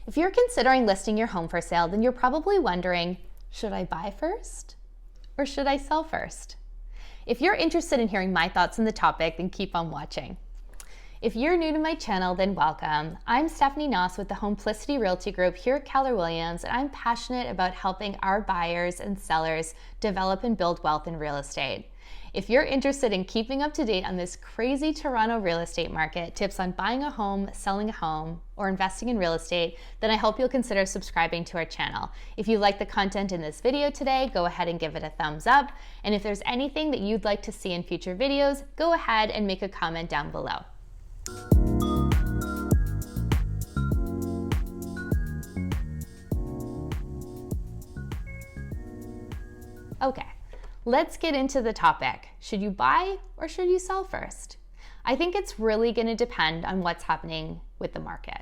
If you're considering listing your home for sale, then you're probably wondering, should I buy first or should I sell first? If you're interested in hearing my thoughts on the topic, then keep on watching. If you're new to my channel, then welcome. I'm Stephanie Nause with the Homeplicity Realty Group here at Keller Williams, and I'm passionate about helping our buyers and sellers develop and build wealth in real estate. If you're interested in keeping up to date on this crazy Toronto real estate market, tips on buying a home, selling a home, or investing in real estate, then I hope you'll consider subscribing to our channel. If you like the content in this video today, go ahead and give it a thumbs up. And if there's anything that you'd like to see in future videos, go ahead and make a comment down below. Okay. Let's get into the topic. Should you buy or should you sell first? I think it's really going to depend on what's happening with the market.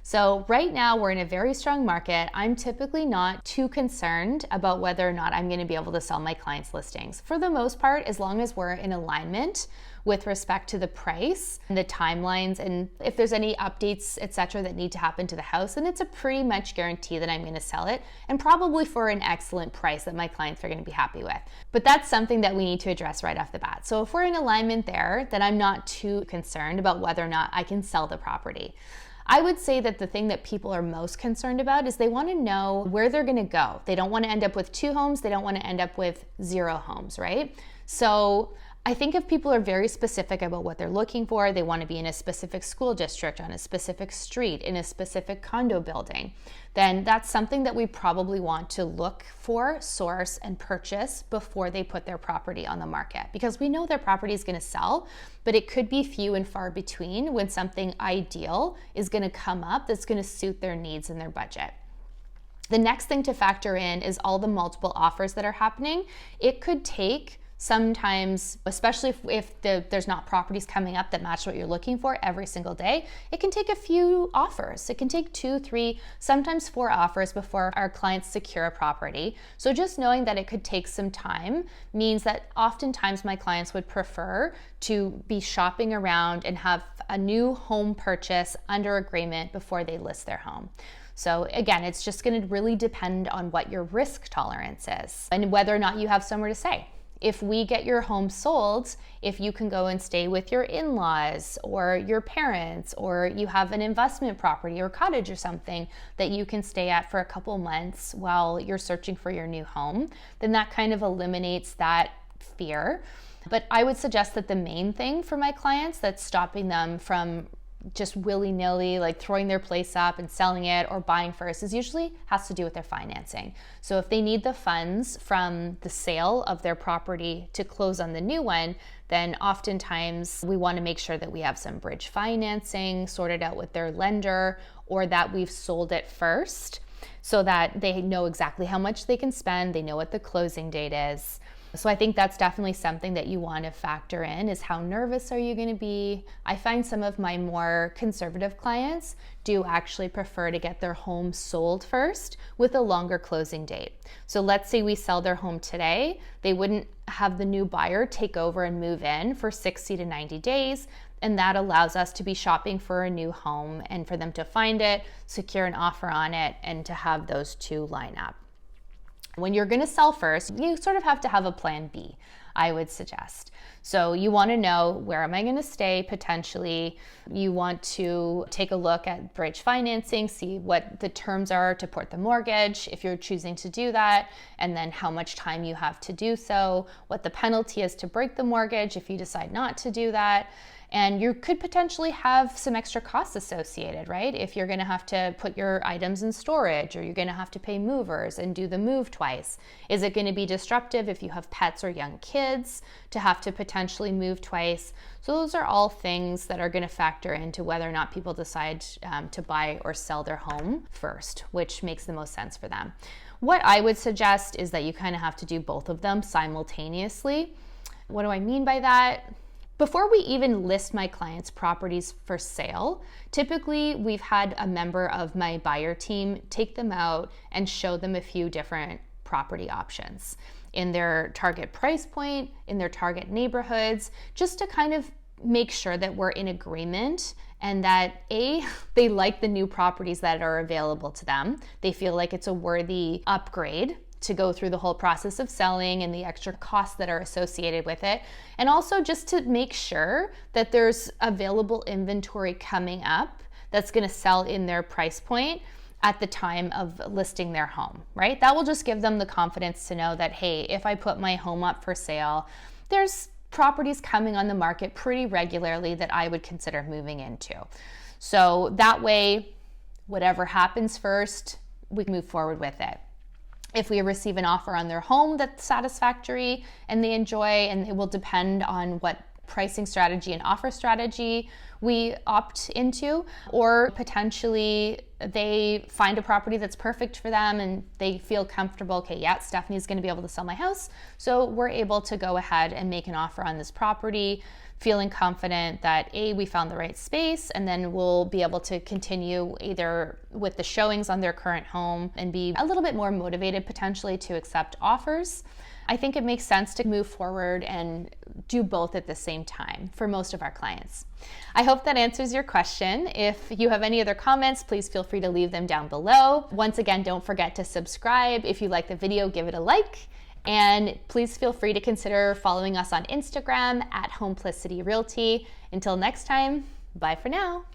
So right now we're in a very strong market. I'm typically not too concerned about whether or not I'm going to be able to sell my clients' listings. For the most part, as long as we're in alignment with respect to the price and the timelines, and if there's any updates, etc., that need to happen to the house, then it's a pretty much guarantee that I'm going to sell it, and probably for an excellent price that my clients are going to be happy with. But that's something that we need to address right off the bat. So if we're in alignment there, then I'm not too concerned about whether or not I can sell the property. I would say that the thing that people are most concerned about is they want to know where they're going to go. They don't want to end up with 2 homes. They don't want to end up with 0 homes, right? So I think if people are very specific about what they're looking for, they want to be in a specific school district, on a specific street, in a specific condo building, then that's something that we probably want to look for, source, and purchase before they put their property on the market. Because we know their property is going to sell, but it could be few and far between when something ideal is going to come up that's going to suit their needs and their budget. The next thing to factor in is all the multiple offers that are happening. It could take sometimes, especially if there's not properties coming up that match what you're looking for every single day, it can take a few offers. It can take 2, 3, sometimes 4 offers before our clients secure a property. So just knowing that it could take some time means that oftentimes my clients would prefer to be shopping around and have a new home purchase under agreement before they list their home. So again, it's just going to really depend on what your risk tolerance is and whether or not you have somewhere to stay. If we get your home sold, if you can go and stay with your in-laws or your parents, or you have an investment property or cottage or something that you can stay at for a couple months while you're searching for your new home, then that kind of eliminates that fear. But I would suggest that the main thing for my clients that's stopping them from just willy-nilly like throwing their place up and selling it or buying first is usually has to do with their financing. So if they need the funds from the sale of their property to close on the new one, then oftentimes we want to make sure that we have some bridge financing sorted out with their lender, or that we've sold it first so that they know exactly how much they can spend, they know what the closing date is. So I think that's definitely something that you want to factor in, is how nervous are you going to be? I find some of my more conservative clients do actually prefer to get their home sold first with a longer closing date. So let's say we sell their home today, they wouldn't have the new buyer take over and move in for 60 to 90 days. And that allows us to be shopping for a new home and for them to find it, secure an offer on it, and to have those two line up. When you're going to sell first, you sort of have to have a plan B, I would suggest. So you want to know, where am I going to stay potentially? You want to take a look at bridge financing, see what the terms are to port the mortgage if you're choosing to do that, and then how much time you have to do so, what the penalty is to break the mortgage if you decide not to do that. And you could potentially have some extra costs associated, right? If you're going to have to put your items in storage, or you're going to have to pay movers and do the move twice. Is it going to be disruptive if you have pets or young kids to have to potentially move twice? So those are all things that are going to factor into whether or not people decide to buy or sell their home first, which makes the most sense for them. What I would suggest is that you kind of have to do both of them simultaneously. What do I mean by that? Before we even list my clients' properties for sale, typically we've had a member of my buyer team take them out and show them a few different property options in their target price point, in their target neighborhoods, just to kind of make sure that we're in agreement and that they like the new properties that are available to them. They feel like it's a worthy upgrade to go through the whole process of selling and the extra costs that are associated with it. And also just to make sure that there's available inventory coming up that's going to sell in their price point at the time of listing their home, right? That will just give them the confidence to know that, hey, if I put my home up for sale, there's properties coming on the market pretty regularly that I would consider moving into. So that way, whatever happens first, we move forward with it. If we receive an offer on their home that's satisfactory and they enjoy, and it will depend on what pricing strategy and offer strategy we opt into, or potentially they find a property that's perfect for them and they feel comfortable, okay, yeah, Stephanie's going to be able to sell my house, so we're able to go ahead and make an offer on this property, feeling confident that we found the right space, and then we'll be able to continue either with the showings on their current home and be a little bit more motivated potentially to accept offers. I think it makes sense to move forward and do both at the same time for most of our clients. I hope that answers your question. If you have any other comments, please feel free to leave them down below. Once again, don't forget to subscribe. If you like the video, give it a like. And please feel free to consider following us on Instagram at Homeplicity Realty. Until next time, bye for now.